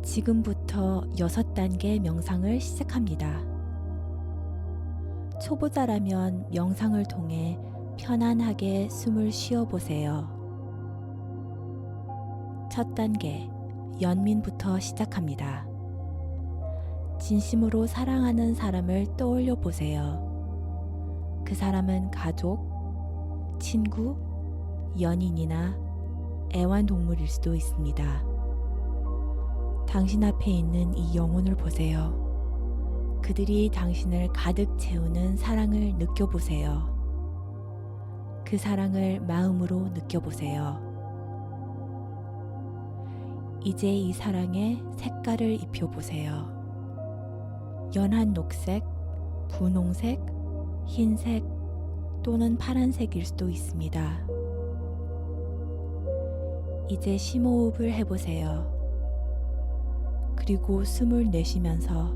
지금부터 6단계 명상을 시작합니다. 초보자라면 명상을 통해 편안하게 숨을 쉬어 보세요. 첫 단계, 연민부터 시작합니다. 진심으로 사랑하는 사람을 떠올려 보세요. 그 사람은 가족, 친구, 연인이나 애완동물일 수도 있습니다. 당신 앞에 있는 이 영혼을 보세요. 그들이 당신을 가득 채우는 사랑을 느껴보세요. 그 사랑을 마음으로 느껴보세요. 이제 이 사랑에 색깔을 입혀보세요. 연한 녹색, 분홍색, 흰색 또는 파란색일 수도 있습니다. 이제 심호흡을 해보세요. 그리고 숨을 내쉬면서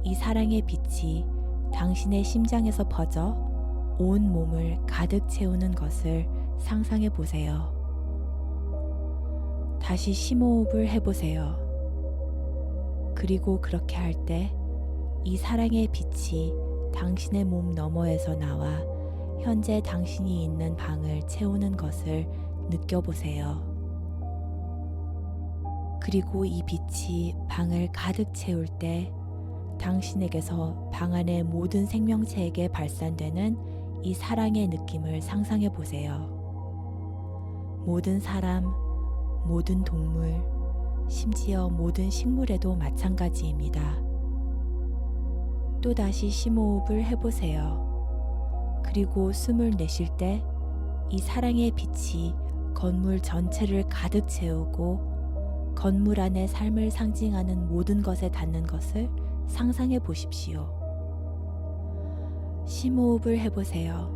이 사랑의 빛이 당신의 심장에서 퍼져 온 몸을 가득 채우는 것을 상상해 보세요. 다시 심호흡을 해보세요. 그리고 그렇게 할 때 이 사랑의 빛이 당신의 몸 너머에서 나와 현재 당신이 있는 방을 채우는 것을 느껴보세요. 그리고 이 빛이 방을 가득 채울 때 당신에게서 방 안의 모든 생명체에게 발산되는 이 사랑의 느낌을 상상해 보세요. 모든 사람, 모든 동물, 심지어 모든 식물에도 마찬가지입니다. 또다시 심호흡을 해보세요. 그리고 숨을 내쉴 때 이 사랑의 빛이 건물 전체를 가득 채우고 건물 안의 삶을 상징하는 모든 것에 닿는 것을 상상해 보십시오. 심호흡을 해보세요.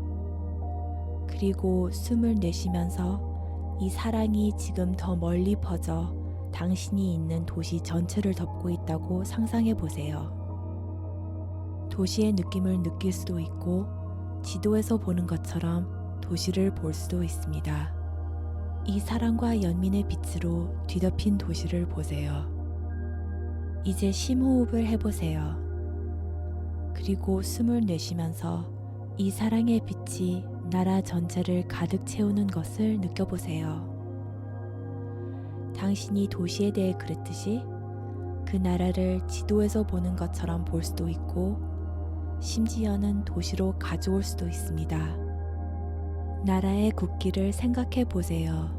그리고 숨을 내쉬면서 이 사랑이 지금 더 멀리 퍼져 당신이 있는 도시 전체를 덮고 있다고 상상해 보세요. 도시의 느낌을 느낄 수도 있고 지도에서 보는 것처럼 도시를 볼 수도 있습니다. 이 사랑과 연민의 빛으로 뒤덮인 도시를 보세요. 이제 심호흡을 해보세요. 그리고 숨을 내쉬면서 이 사랑의 빛이 나라 전체를 가득 채우는 것을 느껴보세요. 당신이 도시에 대해 그랬듯이 그 나라를 지도에서 보는 것처럼 볼 수도 있고 심지어는 도시로 가져올 수도 있습니다. 나라의 국기를 생각해 보세요.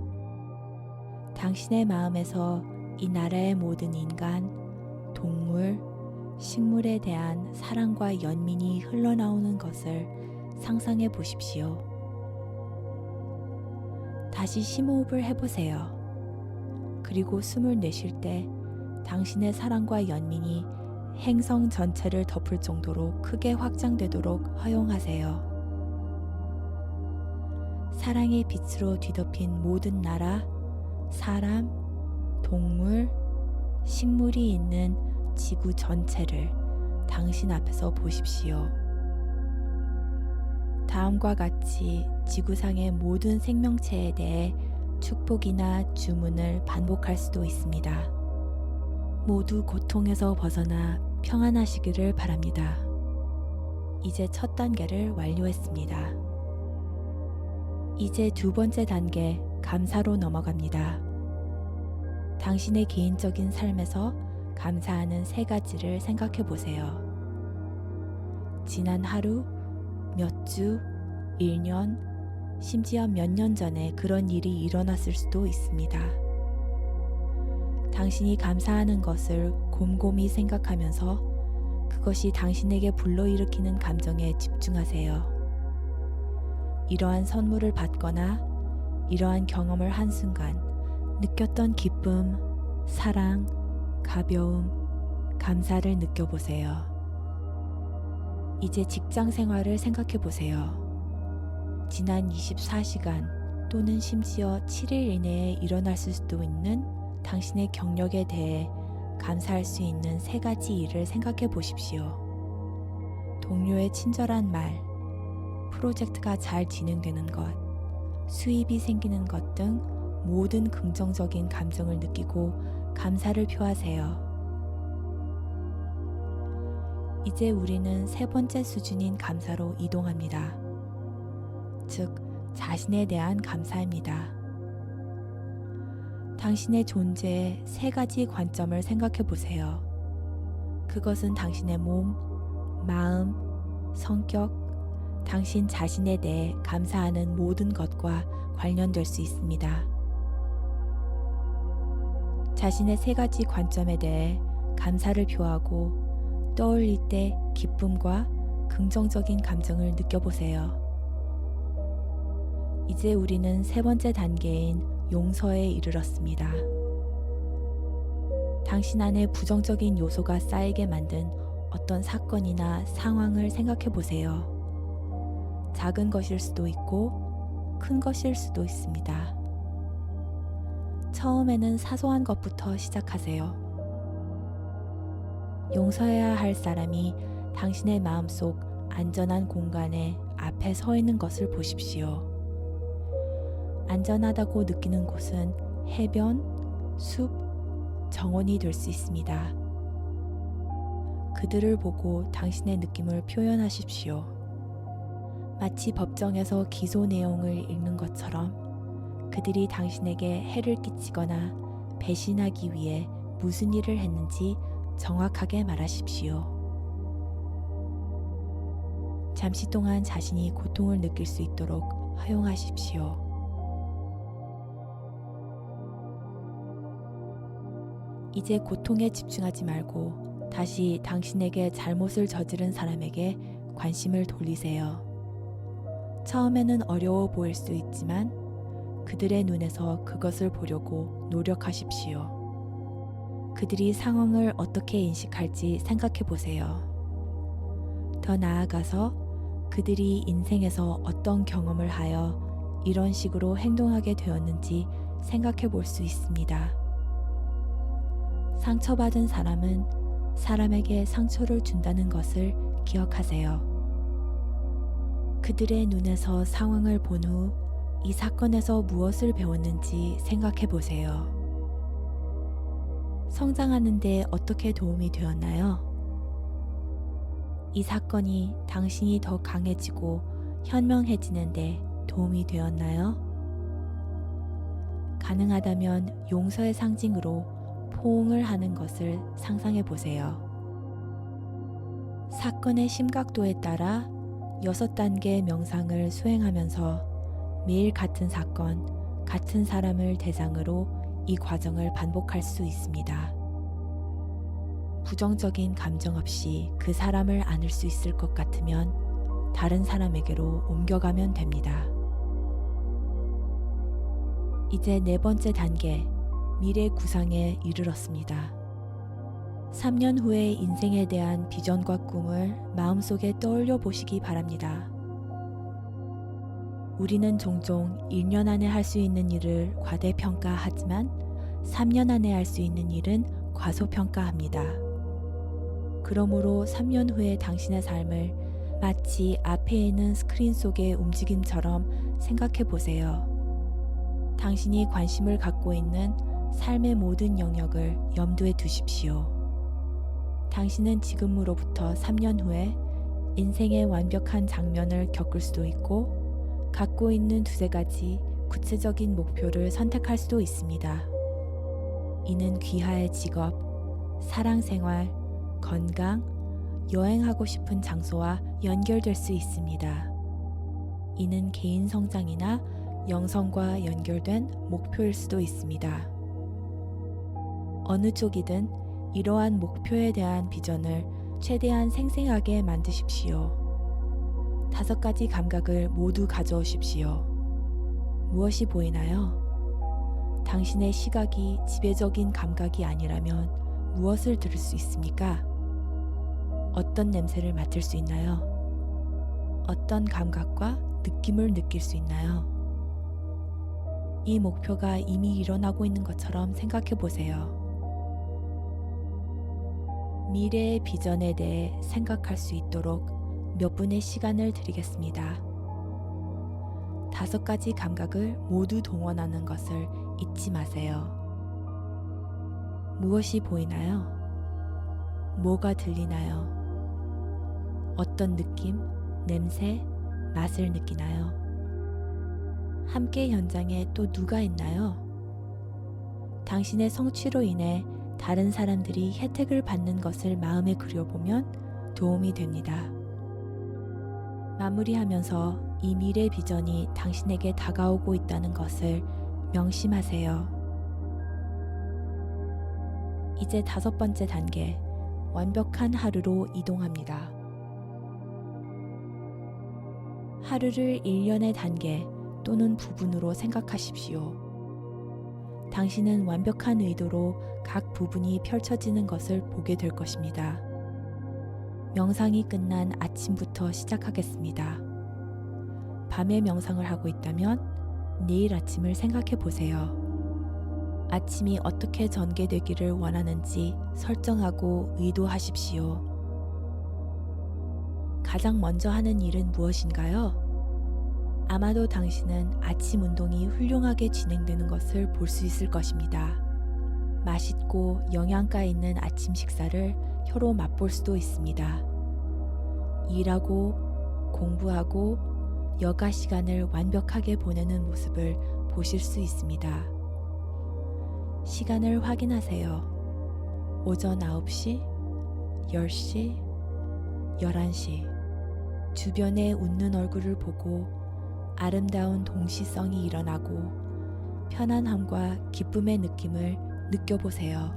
당신의 마음에서 이 나라의 모든 인간, 동물, 식물에 대한 사랑과 연민이 흘러나오는 것을 상상해 보십시오. 다시 심호흡을 해보세요. 그리고 숨을 내쉴 때 당신의 사랑과 연민이 행성 전체를 덮을 정도로 크게 확장되도록 허용하세요. 사랑의 빛으로 뒤덮인 모든 나라, 사람, 동물, 식물이 있는 지구 전체를 당신 앞에서 보십시오. 다음과 같이 지구상의 모든 생명체에 대해 축복이나 주문을 반복할 수도 있습니다. 모두 고통에서 벗어나 평안하시기를 바랍니다. 이제 첫 단계를 완료했습니다. 이제 두 번째 단계, 감사로 넘어갑니다. 당신의 개인적인 삶에서 감사하는 3가지를 생각해 보세요. 지난 하루, 몇 주, 1년, 심지어 몇 년 전에 그런 일이 일어났을 수도 있습니다. 당신이 감사하는 것을 곰곰이 생각하면서 그것이 당신에게 불러일으키는 감정에 집중하세요. 이러한 선물을 받거나 이러한 경험을 한 순간 느꼈던 기쁨, 사랑, 가벼움, 감사를 느껴보세요. 이제 직장 생활을 생각해 보세요. 지난 24시간 또는 심지어 7일 이내에 일어날 수도 있는 당신의 경력에 대해 감사할 수 있는 3가지 일을 생각해 보십시오. 동료의 친절한 말, 프로젝트가 잘 진행되는 것, 수입이 생기는 것 등 모든 긍정적인 감정을 느끼고 감사를 표하세요. 이제 우리는 세 번째 수준인 감사로 이동합니다. 즉, 자신에 대한 감사입니다. 당신의 존재의 세 가지 관점을 생각해 보세요. 그것은 당신의 몸, 마음, 성격, 당신 자신에 대해 감사하는 모든 것과 관련될 수 있습니다. 자신의 세 가지 관점에 대해 감사를 표하고 떠올릴 때 기쁨과 긍정적인 감정을 느껴보세요. 이제 우리는 세 번째 단계인 용서에 이르렀습니다. 당신 안에 부정적인 요소가 쌓이게 만든 어떤 사건이나 상황을 생각해 보세요. 작은 것일 수도 있고 큰 것일 수도 있습니다. 처음에는 사소한 것부터 시작하세요. 용서해야 할 사람이 당신의 마음속 안전한 공간에 앞에 서 있는 것을 보십시오. 안전하다고 느끼는 곳은 해변, 숲, 정원이 될 수 있습니다. 그들을 보고 당신의 느낌을 표현하십시오. 마치 법정에서 기소 내용을 읽는 것처럼 그들이 당신에게 해를 끼치거나 배신하기 위해 무슨 일을 했는지 정확하게 말하십시오. 잠시 동안 자신이 고통을 느낄 수 있도록 허용하십시오. 이제 고통에 집중하지 말고 다시 당신에게 잘못을 저지른 사람에게 관심을 돌리세요. 처음에는 어려워 보일 수 있지만 그들의 눈에서 그것을 보려고 노력하십시오. 그들이 상황을 어떻게 인식할지 생각해 보세요. 더 나아가서 그들이 인생에서 어떤 경험을 하여 이런 식으로 행동하게 되었는지 생각해 볼 수 있습니다. 상처받은 사람은 사람에게 상처를 준다는 것을 기억하세요. 그들의 눈에서 상황을 본 후 이 사건에서 무엇을 배웠는지 생각해 보세요. 성장하는 데 어떻게 도움이 되었나요? 이 사건이 당신이 더 강해지고 현명해지는 데 도움이 되었나요? 가능하다면 용서의 상징으로 포옹을 하는 것을 상상해 보세요. 사건의 심각도에 따라 6단계의 명상을 수행하면서 매일 같은 사건, 같은 사람을 대상으로 이 과정을 반복할 수 있습니다. 부정적인 감정 없이 그 사람을 안을 수 있을 것 같으면 다른 사람에게로 옮겨가면 됩니다. 이제 네 번째 단계, 미래 구상에 이르렀습니다. 3년 후의 인생에 대한 비전과 꿈을 마음속에 떠올려 보시기 바랍니다. 우리는 종종 1년 안에 할 수 있는 일을 과대평가하지만 3년 안에 할 수 있는 일은 과소평가합니다. 그러므로 3년 후의 당신의 삶을 마치 앞에 있는 스크린 속의 움직임처럼 생각해 보세요. 당신이 관심을 갖고 있는 삶의 모든 영역을 염두에 두십시오. 당신은 지금으로부터 3년 후에 인생의 완벽한 장면을 겪을 수도 있고 갖고 있는 두세 가지 구체적인 목표를 선택할 수도 있습니다. 이는 귀하의 직업, 사랑생활, 건강, 여행하고 싶은 장소와 연결될 수 있습니다. 이는 개인 성장이나 영성과 연결된 목표일 수도 있습니다. 어느 쪽이든 이러한 목표에 대한 비전을 최대한 생생하게 만드십시오. 5가지 감각을 모두 가져오십시오. 무엇이 보이나요? 당신의 시각이 지배적인 감각이 아니라면 무엇을 들을 수 있습니까? 어떤 냄새를 맡을 수 있나요? 어떤 감각과 느낌을 느낄 수 있나요? 이 목표가 이미 일어나고 있는 것처럼 생각해 보세요. 미래의 비전에 대해 생각할 수 있도록 몇 분의 시간을 드리겠습니다. 5가지 감각을 모두 동원하는 것을 잊지 마세요. 무엇이 보이나요? 뭐가 들리나요? 어떤 느낌, 냄새, 맛을 느끼나요? 함께 현장에 또 누가 있나요? 당신의 성취로 인해 다른 사람들이 혜택을 받는 것을 마음에 그려보면 도움이 됩니다. 마무리하면서 이 미래 비전이 당신에게 다가오고 있다는 것을 명심하세요. 이제 5번째 단계, 완벽한 하루로 이동합니다. 하루를 1년의 단계 또는 부분으로 생각하십시오. 당신은 완벽한 의도로 각 부분이 펼쳐지는 것을 보게 될 것입니다. 명상이 끝난 아침부터 시작하겠습니다. 밤에 명상을 하고 있다면 내일 아침을 생각해 보세요. 아침이 어떻게 전개되기를 원하는지 설정하고 의도하십시오. 가장 먼저 하는 일은 무엇인가요? 아마도 당신은 아침 운동이 훌륭하게 진행되는 것을 볼 수 있을 것입니다. 맛있고 영양가 있는 아침 식사를 혀로 맛볼 수도 있습니다. 일하고 공부하고 여가 시간을 완벽하게 보내는 모습을 보실 수 있습니다. 시간을 확인하세요. 오전 9시, 10시, 11시. 주변에 웃는 얼굴을 보고 아름다운 동시성이 일어나고 편안함과 기쁨의 느낌을 느껴보세요.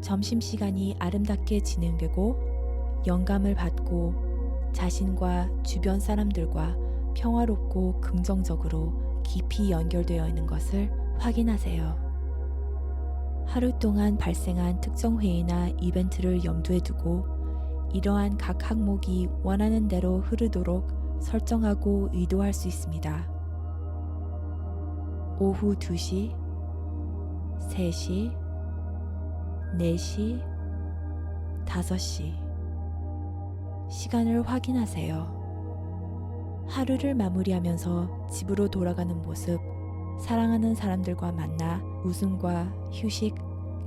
점심시간이 아름답게 진행되고 영감을 받고 자신과 주변 사람들과 평화롭고 긍정적으로 깊이 연결되어 있는 것을 확인하세요. 하루 동안 발생한 특정 회의나 이벤트를 염두에 두고 이러한 각 항목이 원하는 대로 흐르도록 설정하고 의도할 수 있습니다. 오후 2시, 3시, 4시, 5시. 시간을 확인하세요. 하루를 마무리하면서 집으로 돌아가는 모습, 사랑하는 사람들과 만나 웃음과 휴식,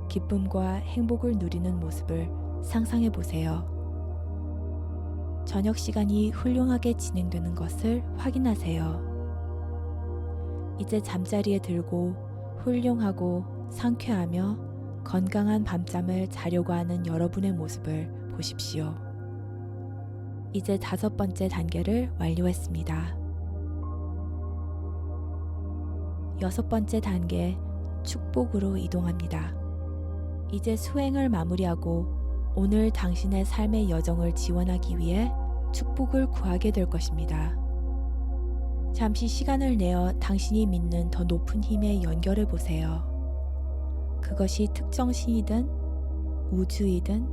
기쁨과 행복을 누리는 모습을 상상해 보세요. 저녁 시간이 훌륭하게 진행되는 것을 확인하세요. 이제 잠자리에 들고 훌륭하고 상쾌하며 건강한 밤잠을 자려고 하는 여러분의 모습을 보십시오. 이제 5번째 단계를 완료했습니다. 6번째 단계, 축복으로 이동합니다. 이제 수행을 마무리하고 오늘 당신의 삶의 여정을 지원하기 위해 축복을 구하게 될 것입니다. 잠시 시간을 내어 당신이 믿는 더 높은 힘에 연결해 보세요. 그것이 특정 신이든 우주이든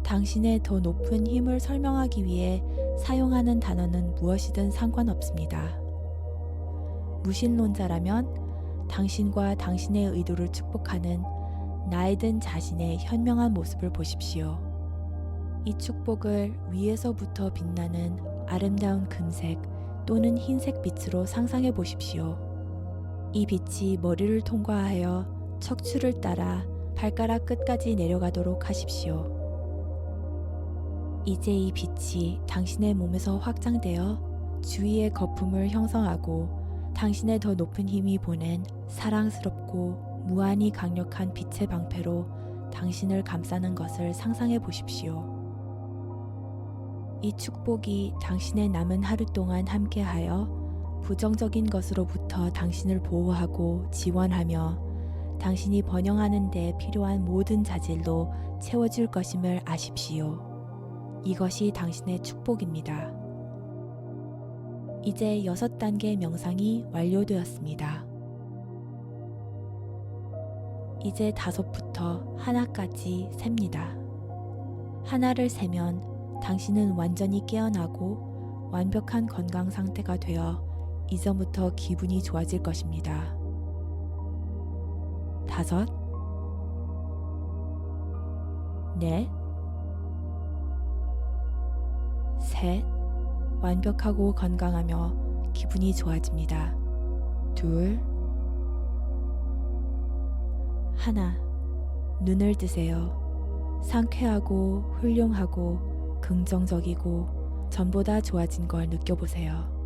당신의 더 높은 힘을 설명하기 위해 사용하는 단어는 무엇이든 상관없습니다. 무신론자라면 당신과 당신의 의도를 축복하는 나이든 자신의 현명한 모습을 보십시오. 이 축복을 위에서부터 빛나는 아름다운 금색 또는 흰색 빛으로 상상해 보십시오. 이 빛이 머리를 통과하여 척추를 따라 발가락 끝까지 내려가도록 하십시오. 이제 이 빛이 당신의 몸에서 확장되어 주위의 거품을 형성하고 당신의 더 높은 힘이 보낸 사랑스럽고 무한히 강력한 빛의 방패로 당신을 감싸는 것을 상상해 보십시오. 이 축복이 당신의 남은 하루 동안 함께하여 부정적인 것으로부터 당신을 보호하고 지원하며 당신이 번영하는 데 필요한 모든 자질로 채워줄 것임을 아십시오. 이것이 당신의 축복입니다. 이제 6단계 명상이 완료되었습니다. 이제 5부터 하나까지 셉니다. 하나를 세면 당신은 완전히 깨어나고 완벽한 건강 상태가 되어 이전부터 기분이 좋아질 것입니다. 5, 4, 3, 완벽하고 건강하며 기분이 좋아집니다. 2, 1, 하나. 눈을 뜨세요. 상쾌하고 훌륭하고 긍정적이고 전보다 좋아진 걸 느껴보세요.